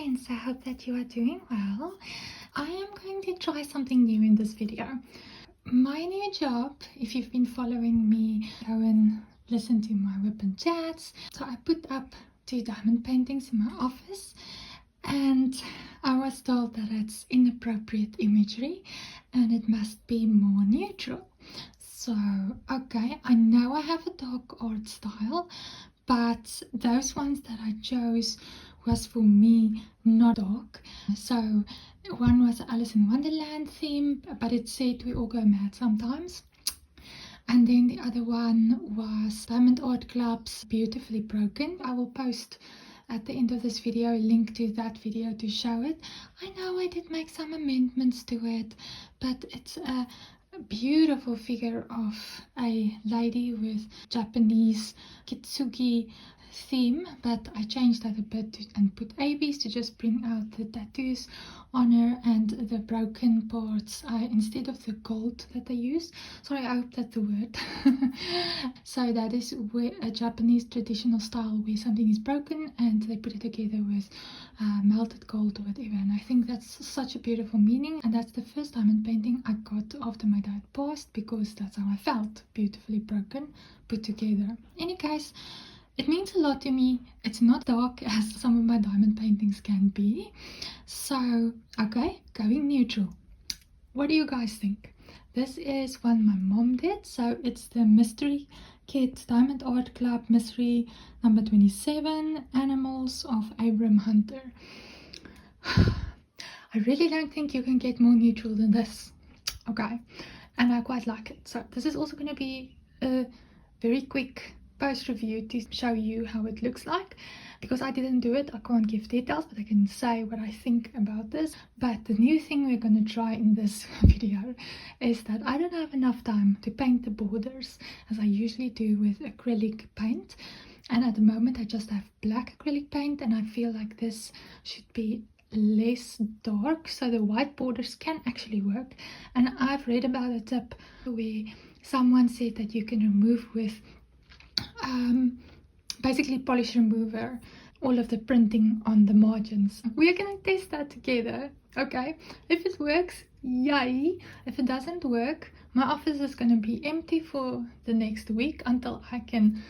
friends, I hope that you are doing well. I am going to try something new in this video. My new job, if you've been following me, go and listen to my whip and chats. So I put up 2 diamond paintings in my office and I was told that it's inappropriate imagery and it must be more neutral. So, okay, I know I have a dark art style, but those ones that I chose was for me not dark. So one was Alice in Wonderland theme, but it said we all go mad sometimes. And then the other one was Diamond Art Club's Beautifully Broken. I will post at the end of this video a link to that video to show it. I know I did make some amendments to it, but it's a beautiful figure of a lady with Japanese kitsugi theme, but I changed that a bit and put ABs to just bring out the tattoos on her, and the broken parts instead of the gold that they use. Sorry, I hope that's the word. So that is where a Japanese traditional style where something is broken and they put it together with melted gold or whatever, and I think that's such a beautiful meaning, and that's the first diamond painting I got after my dad passed, because that's how I felt, beautifully broken, put together. In any case, it means a lot to me. It's not dark as some of my diamond paintings can be. So, okay, going neutral. What do you guys think? This is one my mom did. So it's the Mystery Kit Diamond Art Club Mystery number 27, Animals of Abram Hunter. I really don't think you can get more neutral than this. Okay, and I quite like it. So this is also going to be a very quick post review to show you how it looks like, because I didn't do it. I can't give details, but I can say what I think about this. But the new thing we're going to try in this video is that I don't have enough time to paint the borders as I usually do with acrylic paint, and at the moment I just have black acrylic paint, and I feel like this should be less dark so the white borders can actually work. And I've read about a tip where someone said that you can remove with basically polish remover all of the printing on the margins. We are going to test that together. Okay, if it works, yay. If it doesn't work, my office is going to be empty for the next week until I can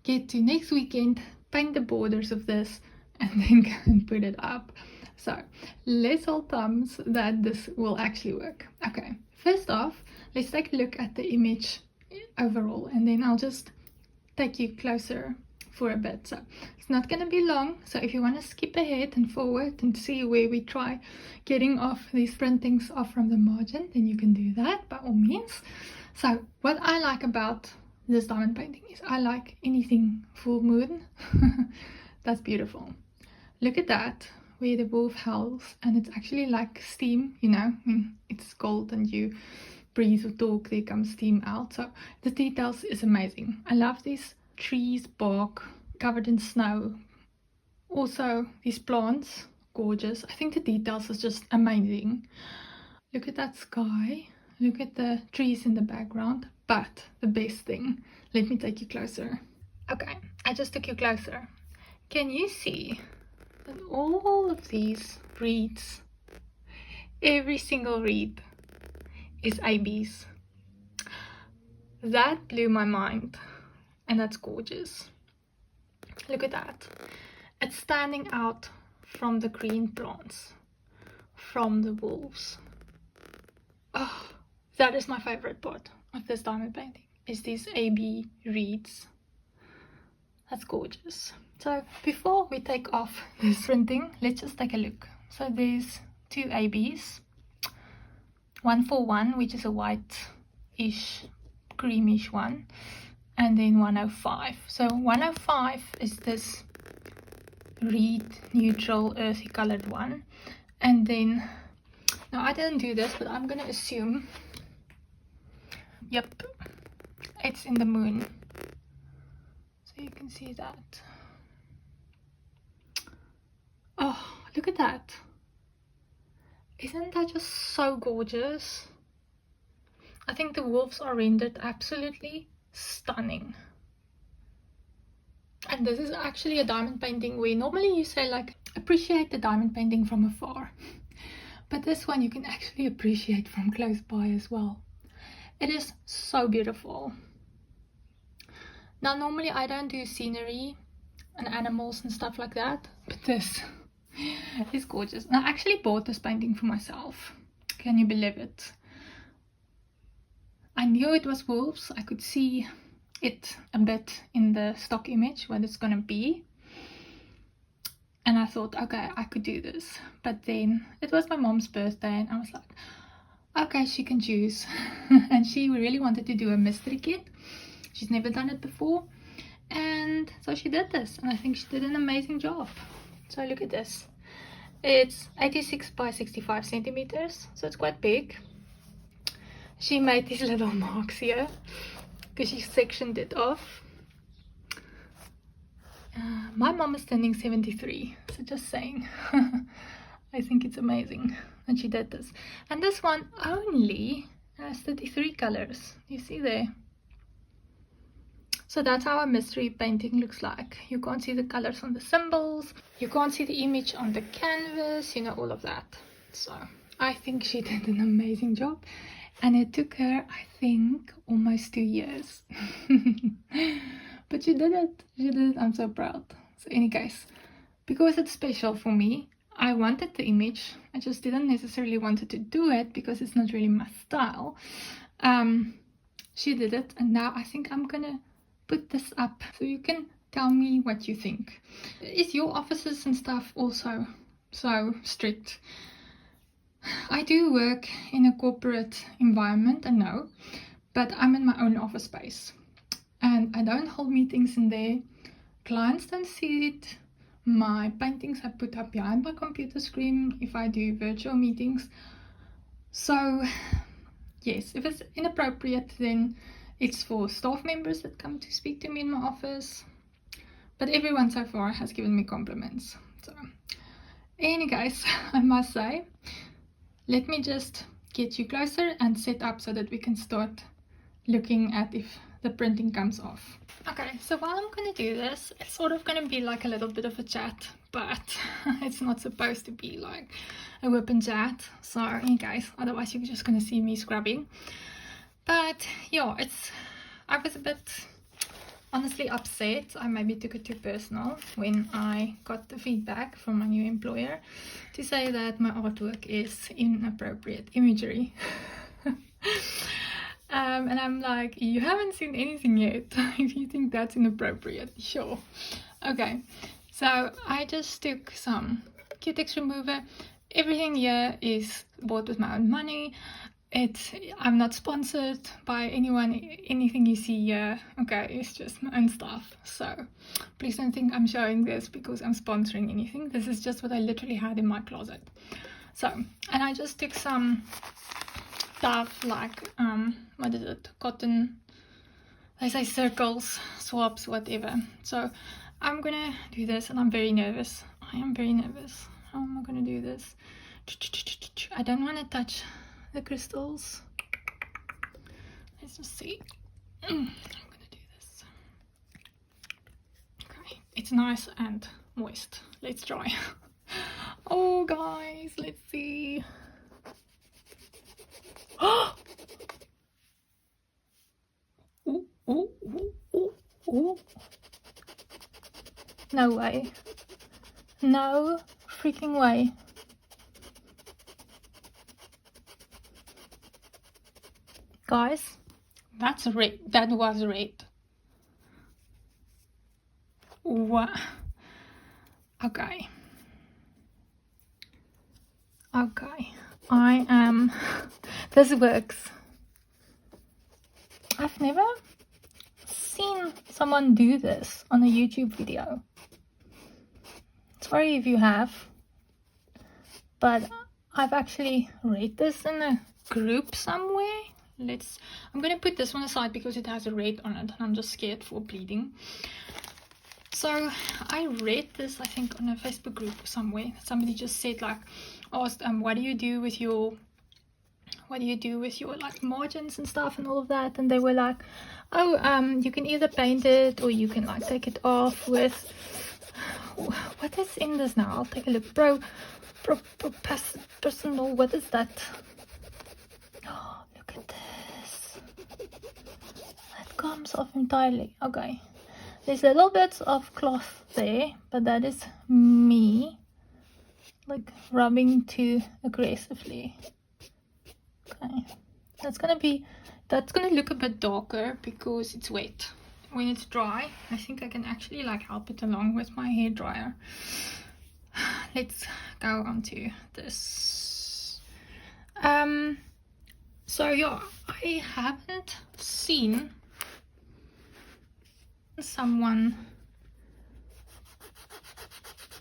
get to next weekend, paint the borders of this, and then go and put it up. So let's hold thumbs that this will actually work. Okay, first off, let's take a look at the image overall, and then I'll just take you closer for a bit. So it's not going to be long, so if you want to skip ahead and forward and see where we try getting off these printings off from the margin, then you can do that by all means. So what I like about this diamond painting is I like anything full moon. That's beautiful. Look at that, where the wolf howls, and it's actually like steam, you know, when it's cold and you breathe or talk, there comes steam out. So the details is amazing. I love these trees, bark covered in snow. Also these plants, gorgeous. I think the details is just amazing. Look at that sky, look at the trees in the background. But the best thing, let me take you closer. Okay, I just took you closer. Can you see that all of these reeds, every single reed is ABs? That blew my mind, and that's gorgeous. Look at that. It's standing out from the green plants, from the wolves. Oh, that is my favorite part of this diamond painting, is these AB reeds. That's gorgeous. So before we take off this printing, let's just take a look. So there's 2 ABs. 141, which is a white-ish, creamish one, and then 105. So 105 is this reed neutral earthy colored one, and then, now I didn't do this, but I'm gonna assume, yep, it's in the moon, so you can see that. Oh, look at that. Isn't that just so gorgeous? I think the wolves are rendered absolutely stunning. And this is actually a diamond painting where normally you say like a appreciate the diamond painting from afar. But this one you can actually appreciate from close by as well. It is so beautiful. Now normally I don't do scenery and animals and stuff like that, but this is gorgeous. And I actually bought this painting for myself. Can you believe it? I knew it was wolves. I could see it a bit in the stock image what it's gonna be, and I thought, okay, I could do this. But then it was my mom's birthday and I was like, okay, she can choose. And she really wanted to do a mystery kit. She's never done it before, and so she did this, and I think she did an amazing job. So look at this. It's 86 by 65 centimeters, so it's quite big. She made these little marks here because she sectioned it off. My mom is turning 73, so just saying. I think it's amazing that she did this. And this one only has 33 colors. You see there? So that's how a mystery painting looks like. You can't see the colors on the symbols, you can't see the image on the canvas, you know, all of that. So I think she did an amazing job, and it took her, I think, almost 2 years. But she did it. She did it. I'm so proud. So in any case, because it's special for me, I wanted the image. I just didn't necessarily wanted to do it because it's not really my style. She did it, and now I think I'm gonna put this up so you can tell me what you think. Is your offices and stuff also so strict? I do work in a corporate environment, I know, but I'm in my own office space and I don't hold meetings in there. Clients don't see it. My paintings I put up behind my computer screen if I do virtual meetings. So yes, if it's inappropriate, then it's for staff members that come to speak to me in my office. But everyone so far has given me compliments. So any case, I must say, let me just get you closer and set up so that we can start looking at if the printing comes off. Okay, so while I'm going to do this, it's sort of going to be like a little bit of a chat, but it's not supposed to be like a whip and chat. So in case, otherwise you're just going to see me scrubbing. But yeah, I was a bit honestly upset. I maybe took it too personal when I got the feedback from my new employer to say that my artwork is inappropriate imagery. And I'm like, you haven't seen anything yet. If you think that's inappropriate, sure. Okay, so I just took some cutex remover. Everything here is bought with my own money. I'm not sponsored by anyone. Anything you see here, okay, it's just my own stuff. So please don't think I'm showing this because I'm sponsoring anything. This is just what I literally had in my closet. So, and I just took some stuff like what is it, cotton, they say circles, swabs, whatever. So I'm gonna do this, and I'm very nervous. I am very nervous. How am I gonna do this? I don't want to touch the crystals. Let's just see. I'm gonna do this. Okay, it's nice and moist. Let's try. Oh guys, let's see. Oh! Ooh, ooh, ooh, ooh, ooh. No way. No freaking way. Guys, that's red. That was red. Wow. Okay. Okay. I am. This works. I've never seen someone do this on a YouTube video. Sorry if you have, but I've actually read this in a group somewhere. I'm gonna put this one aside because it has a red on it and I'm just scared for bleeding. So I read this, I think, on a Facebook group or somewhere. Somebody just said, like, asked what do you do with your like margins and stuff and all of that, and they were like, oh, you can either paint it or you can like take it off with what is in this now? I'll take a look. Personal, what is that? Oh, look at this. That comes off entirely. Okay. There's little bits of cloth there, but that is me like rubbing too aggressively. Okay. That's gonna look a bit darker because it's wet. When it's dry, I think I can actually like help it along with my hair dryer. Let's go on to this. So yeah, I haven't seen someone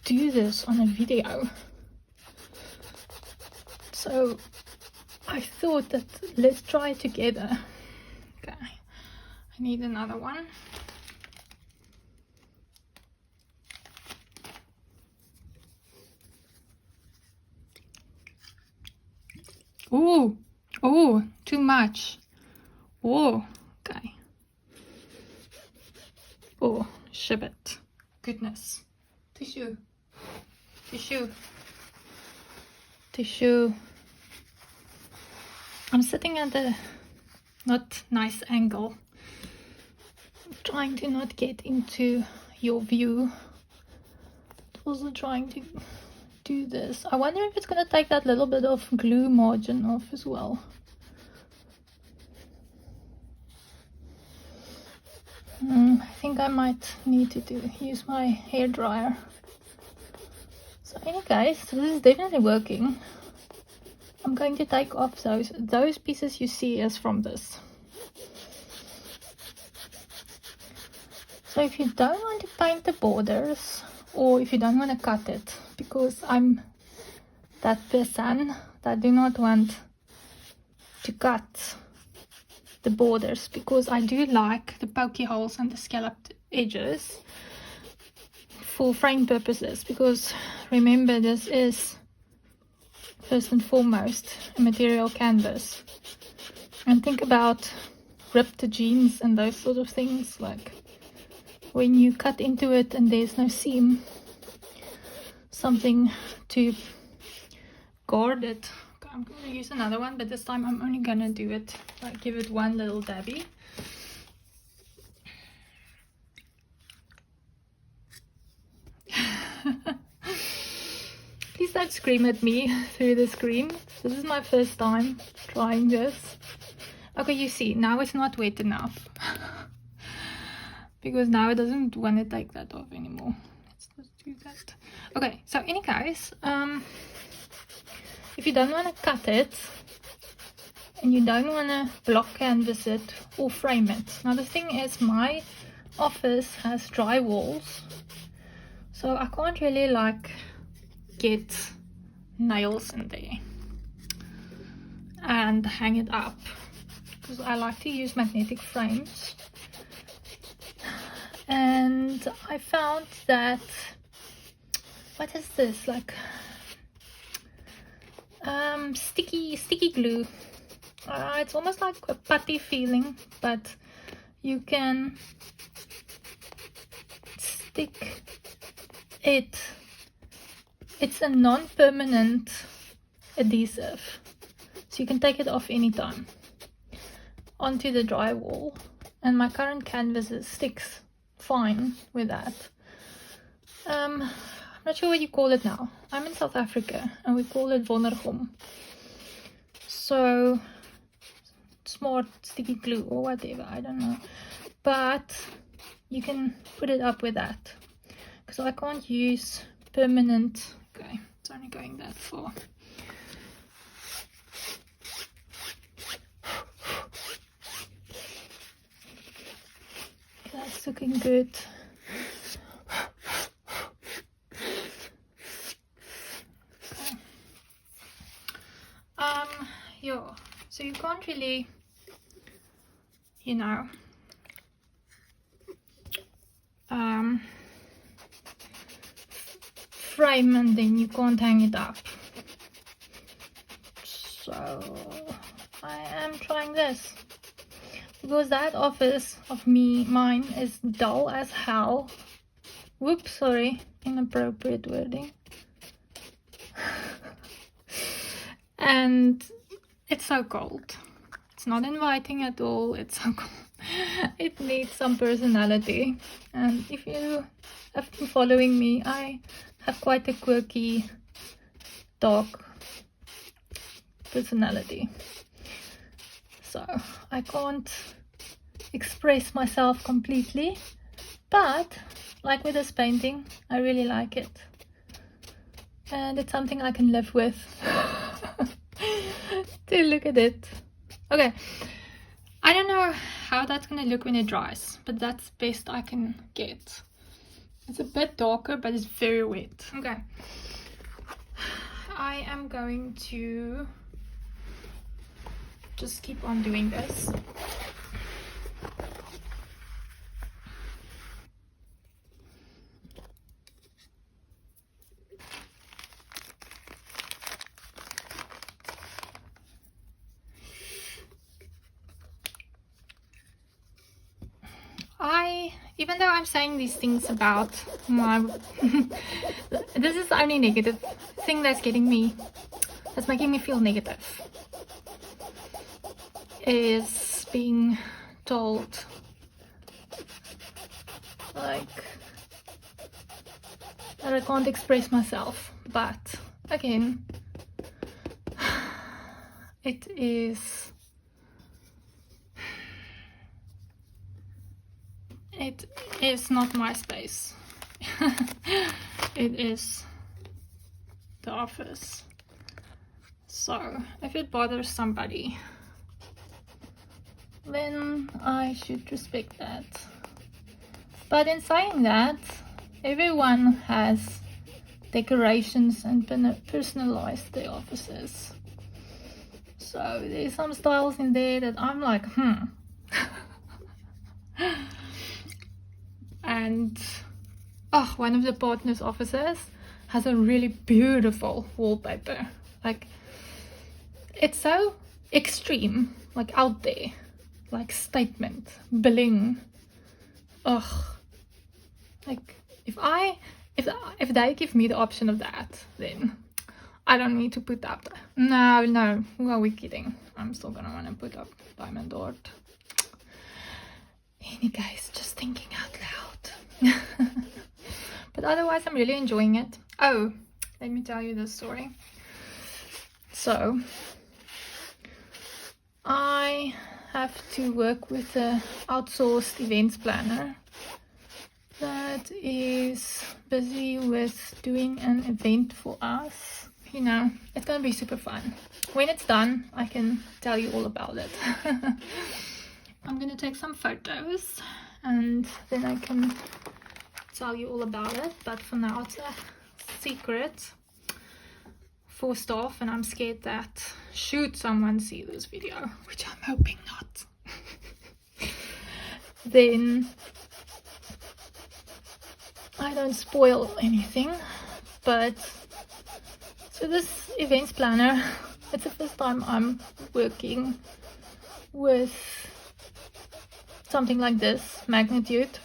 do this on a video, so I thought that let's try it together. Okay, I need another one. Oh, too much. Oh, okay. Oh, shibbit. Goodness. Tissue. I'm sitting at a not nice angle, trying to not get into your view. Also trying to do this. I wonder if it's gonna take that little bit of glue margin off as well. I think I might need to use my hair dryer. So anyway guys, this is definitely working. I'm going to take off those pieces you see is from this. So if you don't want to paint the borders, or if you don't want to cut it, because I'm that person that do not want to cut the borders, because I do like the pokey holes and the scalloped edges for frame purposes, because remember this is first and foremost a material canvas. And think about ripped jeans and those sort of things, like when you cut into it and there's no seam, something to guard it. Okay, I'm going to use another one, but this time I'm only going to do it, like give it one little dabby. Please don't scream at me through the screen. This is my first time trying this. Okay, you see, now it's not wet enough. Because now it doesn't want to take that off anymore. Let's just do that. Okay, so any case, if you don't want to cut it, and you don't want to block canvas it or frame it. Now the thing is, my office has dry walls, so I can't really like get nails in there and hang it up, because I like to use magnetic frames. And I found that, what is this, like sticky glue. It's almost like a putty feeling, but you can stick it. It's a non-permanent adhesive, so you can take it off anytime onto the drywall, and my current canvas sticks fine with that. I'm not sure what you call it now. I'm in South Africa and we call it wondergom. So smart sticky glue or whatever, I don't know, but you can put it up with that, because I can't use permanent. Okay, it's only going that far. That's looking good. Okay. Yeah, so you can't really, you know, frame and then you can't hang it up. So I am trying this, because that office of mine is dull as hell. Whoops, sorry, inappropriate wording. And it's so cold. It's not inviting at all. It's so cold. It needs some personality. And if you have been following me, I have quite a quirky dog personality. So I can't express myself completely. But like with this painting, I really like it. And it's something I can live with. Dude, look at it. Okay, I don't know how that's gonna look when it dries, but that's best I can get. It's a bit darker, but it's very wet. Okay, I am going to just keep on doing this. Even though I'm saying these things about my this is the only negative thing that's making me feel negative, is being told like that I can't express myself. But again, it is not my space. It is the office. So if it bothers somebody, then I should respect that. But in saying that, everyone has decorations and personalized their offices. So there's some styles in there that I'm like, And one of the partners' offices has a really beautiful wallpaper. Like, it's so extreme, like out there, like statement, bling. Like if they give me the option of that, then I don't need to put up. No, who are we kidding? I'm still gonna want to put up diamond art. Any case, just thinking out loud. But otherwise, I'm really enjoying it. Oh, let me tell you this story. So, I have to work with an outsourced events planner that is busy with doing an event for us. You know, it's gonna be super fun. When it's done, I can tell you all about it. I'm gonna take some photos and then I can tell you all about it, but for now it's a secret for staff, and I'm scared that should someone see this video, which I'm hoping not, then I don't spoil anything. But so this events planner, it's the first time I'm working with something like this magnitude,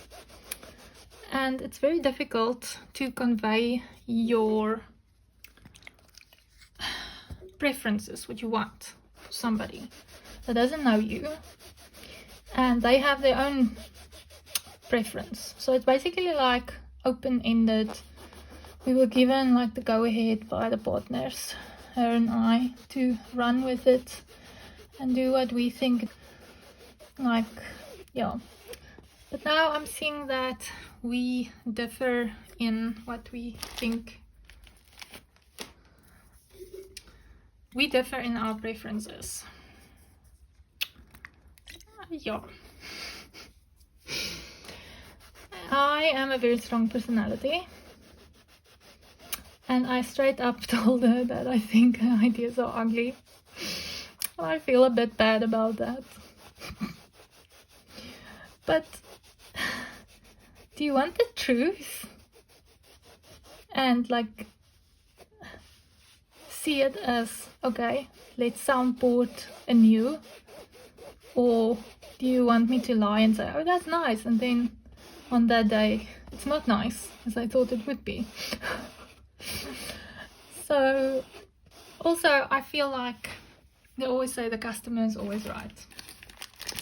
and it's very difficult to convey your preferences, what you want for somebody that doesn't know you and they have their own preference. So it's basically like open-ended. We were given like the go-ahead by the partners, her and I, to run with it and do what we think. Like, yeah. But now I'm seeing that we differ in what we think. We differ in our preferences. Yeah. I am a very strong personality, and I straight up told her that I think her ideas are ugly. I feel a bit bad about that. But do you want the truth? And like see it as, okay, let's soundboard anew? Or do you want me to lie and say, oh, that's nice, and then on that day it's not nice as I thought it would be. So also I feel like they always say the customer is always right.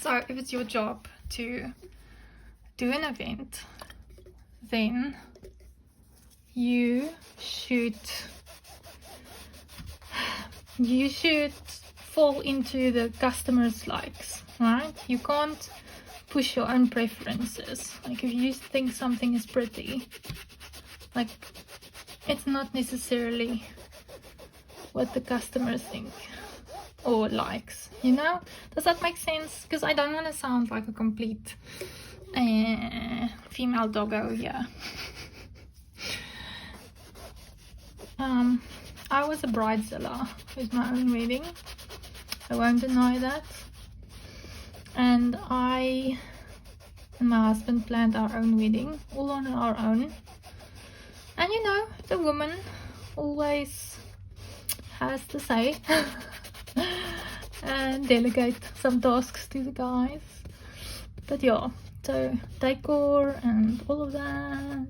So if it's your job to do an event, then you should fall into the customer's likes, right? You can't push your own preferences. Like if you think something is pretty, like it's not necessarily what the customers think or likes, you know? Does that make sense? Because I don't want to sound like a complete female doggo here. I was a bridezilla with my own wedding, I won't deny that, and I and my husband planned our own wedding, all on our own. And you know, the woman always has to say and delegate some tasks to the guys. But yeah, so decor and all of that,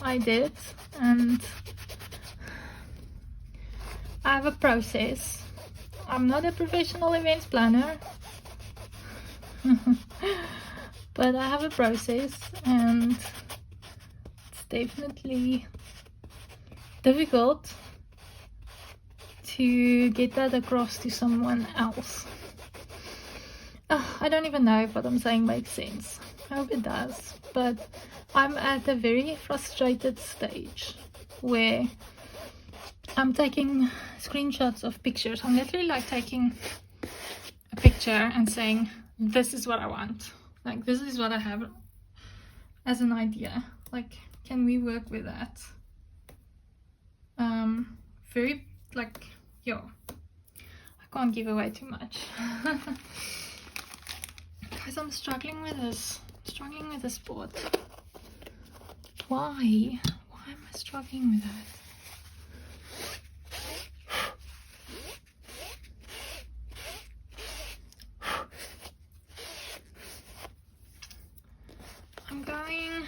I did, and I have a process. I'm not a professional events planner, but I have a process, and it's definitely difficult to get that across to someone else. I don't even know if what I'm saying makes sense. I hope it does, but I'm at a very frustrated stage where I'm taking screenshots of pictures. I'm literally like taking a picture and saying, this is what I want. Like, this is what I have as an idea. Like, can we work with that? Very, like, yo, I can't give away too much. Guys, I'm struggling with this. Sport. Why? Why am I struggling with that? I'm going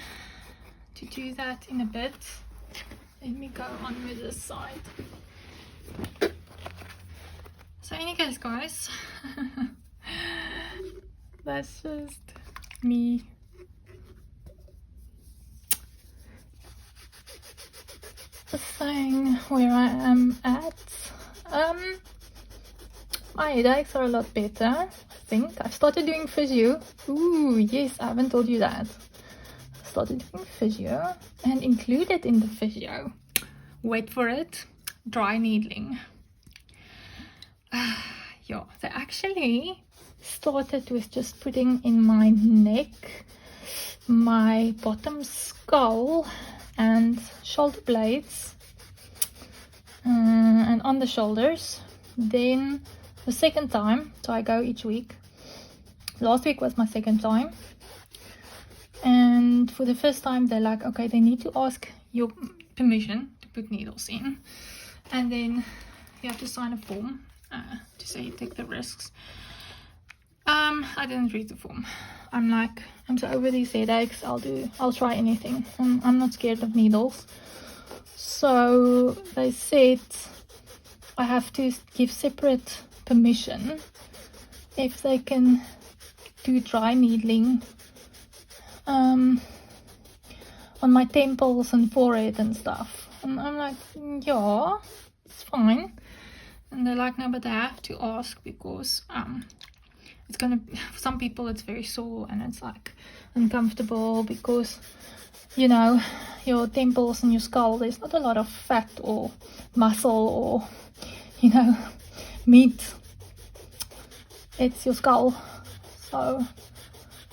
to do that in a bit. Let me go on with this side. So anyways, guys, that's just me saying where I am at. My headaches are a lot better, I think. I started doing physio. Ooh, yes, I haven't told you that. I started doing physio, and included in the physio, wait for it, dry needling. Yeah, they actually started with just putting in my neck, my bottom skull and shoulder blades, and on the shoulders. Then the second time, so I go each week. Last week was my second time, and for the first time they're like, okay, they need to ask your permission to put needles in, and then you have to sign a form to say you take the risks. I didn't read the form. I'm like, I'm so over these headaches, I'll try anything. I'm not scared of needles. So they said I have to give separate permission if they can do dry needling on my temples and forehead and stuff. And I'm like, yeah, it's fine. And they're like, no, but they have to ask because it's gonna, for some people it's very sore and it's like uncomfortable because, you know, your temples and your skull, there's not a lot of fat or muscle or, you know, meat. It's your skull. So,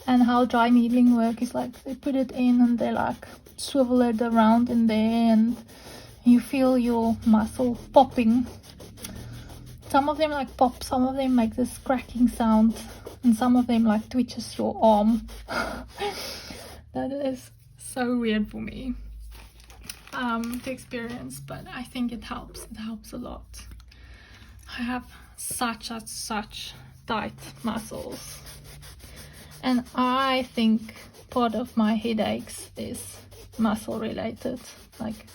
and how dry needling work is like they put it in and they like swivel it around in there and you feel your muscle popping. Some of them like pop, some of them make this cracking sound, and some of them like twitches your arm. That is so weird for me to experience, but I think it helps. It helps a lot. I have such tight muscles, and I think part of my headaches is muscle related, like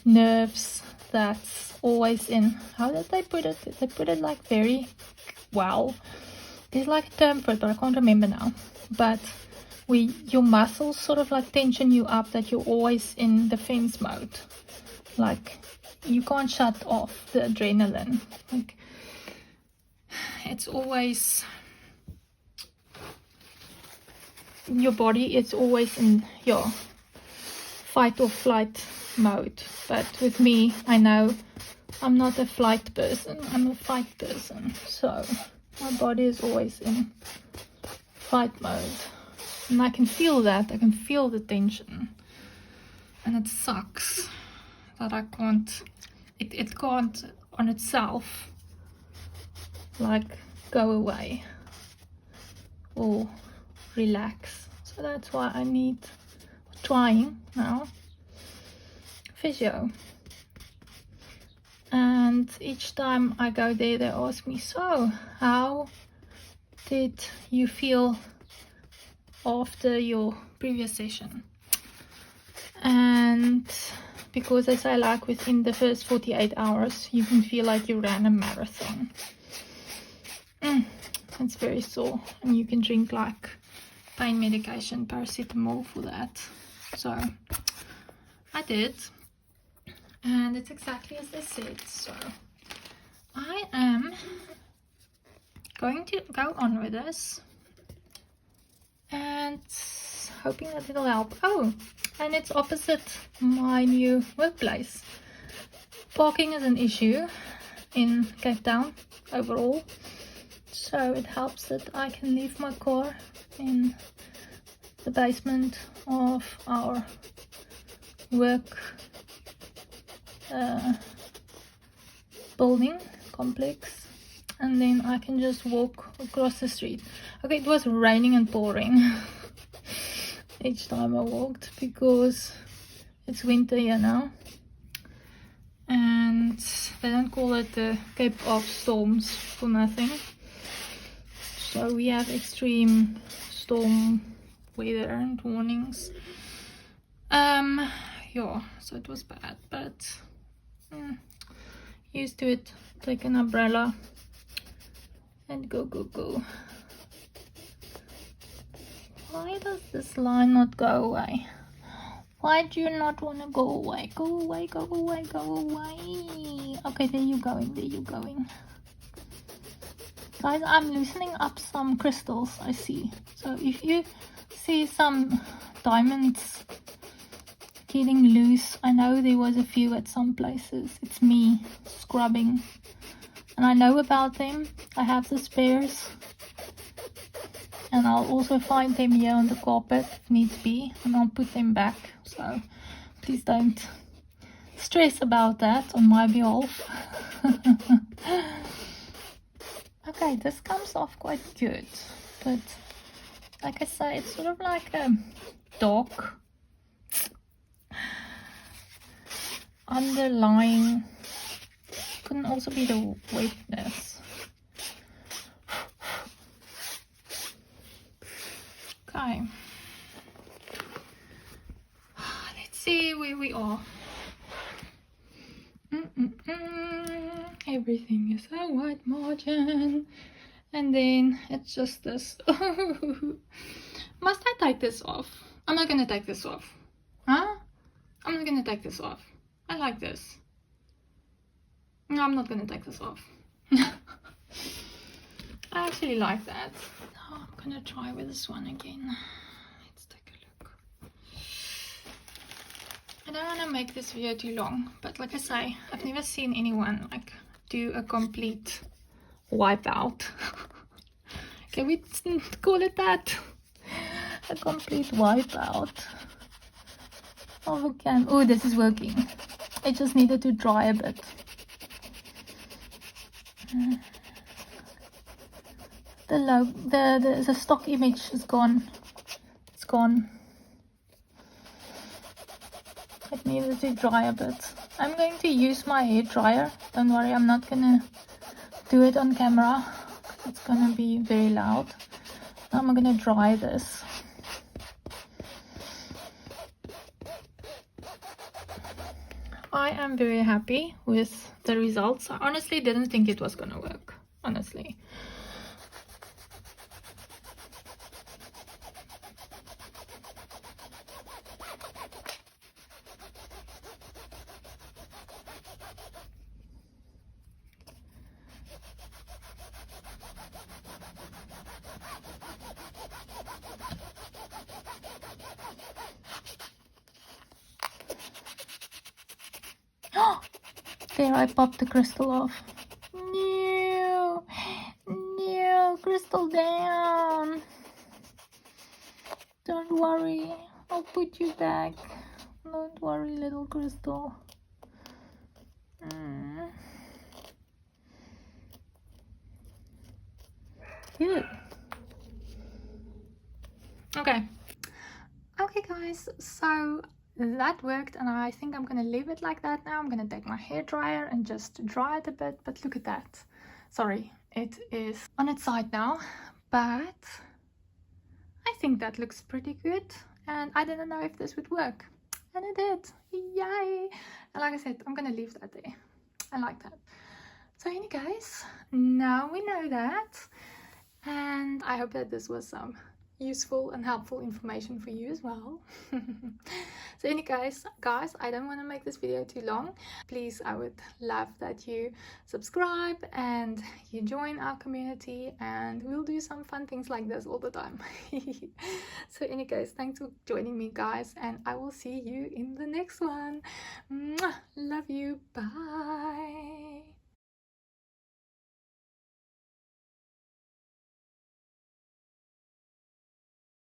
nerves. That's always in, how did they put it? They put it like very well. There's like a term for it, but I can't remember now. But your muscles sort of like tension you up, that you're always in defense mode. Like you can't shut off the adrenaline. Like it's always, your body is always in your fight or flight mode. But with me, I know I'm not a flight person, I'm a fight person. So my body is always in fight mode. And I can feel that, I can feel the tension. And it sucks that I can't, it can't on itself like go away or relax. So that's why I need, trying now, physio. And each time I go there, they ask me, so how did you feel after your previous session? And because they say like within the first 48 hours you can feel like you ran a marathon. It's very sore, and you can drink like pain medication, paracetamol for that. So I did, and it's exactly as they said. So I am going to go on with this and hoping that it'll help. Oh, and it's opposite my new workplace. Parking is an issue in Cape Town overall, so it helps that I can leave my car in the basement of our work building complex, and then I can just walk across the street. Okay, it was raining and pouring each time I walked because it's winter here now, and they don't call it the Cape of Storms for nothing. So we have extreme storm weather and warnings. Yeah, so it was bad, but used to it. Take an umbrella and go. Why does this line not go away? Why do you not want to go away? Go away. Okay, there you're going. Guys, I'm loosening up some crystals, I see. So if you see some diamonds getting loose, I know there was a few at some places. It's me scrubbing. And I know about them. I have the spares. And I'll also find them here on the carpet if needs be. And I'll put them back. So please don't stress about that on my behalf. Okay, this comes off quite good, but like I say, it's sort of like a dark underlying, couldn't also be the wetness. Okay, let's see where we are. Everything is a white margin, and then it's just this. Must I take this off? I'm not gonna take this off. Huh? I'm not gonna take this off. I like this. No, I'm not gonna take this off. I actually like that. Oh, I'm gonna try with this one again. Let's take a look. I don't want to make this video too long, but like I say, I've never seen anyone like do a complete wipeout. Can we call it that? A complete wipeout of a can. Oh, this is working. It just needed to dry a bit. The stock image is gone. It's gone. It needed to dry a bit. I'm going to use my hair dryer. Don't worry, I'm not gonna do it on camera. It's gonna be very loud. Now I'm gonna dry this. I am very happy with the results. I honestly didn't think it was gonna work, honestly. There, I popped the crystal off. No, no, crystal down. Don't worry, I'll put you back. Don't worry, little crystal. Good. Okay guys, so that worked, and I think I'm gonna leave it like that now. I'm gonna take my hair dryer and just dry it a bit, but look at that. Sorry, it is on its side now, but I think that looks pretty good, and I didn't know if this would work, and it did. Yay! And like I said, I'm gonna leave that there. I like that. So anyway guys, now we know that, and I hope that this was some useful and helpful information for you as well. So anyway guys, I don't want to make this video too long. Please, I would love that you subscribe and you join our community, and we'll do some fun things like this all the time. So anyway guys, thanks for joining me guys, and I will see you in the next one. Mwah! Love you. Bye.